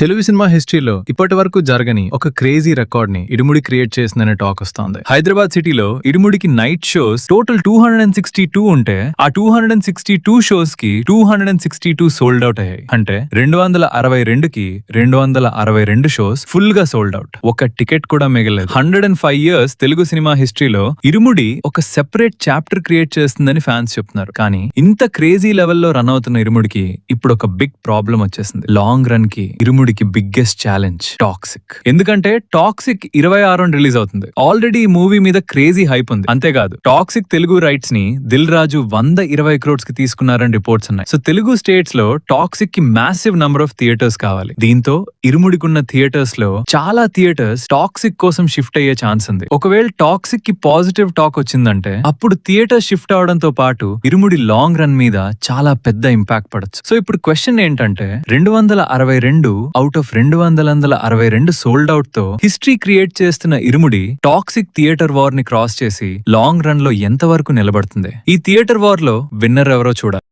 Telugu cinema హిస్టరీలో ఇప్పటి వరకు జరగని ఒక క్రేజీ రికార్డ్ ని ఇరుముడి క్రియేట్ చేసిందనే టాక్ వస్తోంది. హైదరాబాద్ సిటీలో ఇరుముడికి నైట్ షోస్ టోటల్ 262 ఉంటే ఆ 262 షోస్ కి 262 సోల్డ్ అవుట్ అయ్యాయి. అంటే 262కి 262 షోస్ ఫుల్ గా సోల్డ్ అవుట్. ఒక టికెట్ కూడా మిగలేదు. 105 years తెలుగు సినిమా హిస్టరీలో ఇరుముడి ఒక సెపరేట్ చాప్టర్ క్రియేట్ చేస్తుందని ఫ్యాన్స్ చెప్తున్నారు. కానీ ఇంత క్రేజీ లెవెల్లో రన్ అవుతున్న ఇరుముడికి ఇప్పుడు ఒక బిగ్ ప్రాబ్లం వచ్చేసింది. లాంగ్ రన్ కి ఇరుముడికి బిగ్గెస్ట్ ఛాలెంజ్ టాక్సిక్. ఎందుకంటే టాక్సిక్ 26 రిలీజ్ అవుతుంది. ఆల్రెడీ ఈ మూవీ మీద క్రేజీ హైప్ ఉంది. అంతేకాదు టాక్సిక్ తెలుగు రైట్స్ ని దిల్ రాజు 120 crores కి తీసుకున్నారని రిపోర్ట్స్ ఉన్నాయి. సో తెలుగు స్టేట్స్ లో టాక్సిక్ కి మ్యాసివ్ నంబర్ ఆఫ్ థియేటర్స్ కావాలి. దీంతో ఇరుముడికున్న థియేటర్స్ లో చాలా థియేటర్స్ టాక్సిక్ కోసం షిఫ్ట్ అయ్యే ఛాన్స్ ఉంది. ఒకవేళ టాక్సిక్ కి పాజిటివ్ టాక్ వచ్చిందంటే అప్పుడు థియేటర్ షిఫ్ట్ అవడంతో పాటు ఇరుముడి లాంగ్ రన్ మీద చాలా పెద్ద ఇంపాక్ట్ పడచ్చు. సో ఇప్పుడు క్వశ్చన్ ఏంటంటే 262 అవుట్ ఆఫ్ 262 సోల్డ్ అవుట్ తో హిస్టరీ క్రియేట్ చేస్తున్న ఇరుముడి టాక్సిక్ థియేటర్ వార్ ని క్రాస్ చేసి లాంగ్ రన్ లో ఎంత వరకు నిలబడుతుంది? ఈ థియేటర్ వార్ లో విన్నర్ ఎవరో చూడాలి.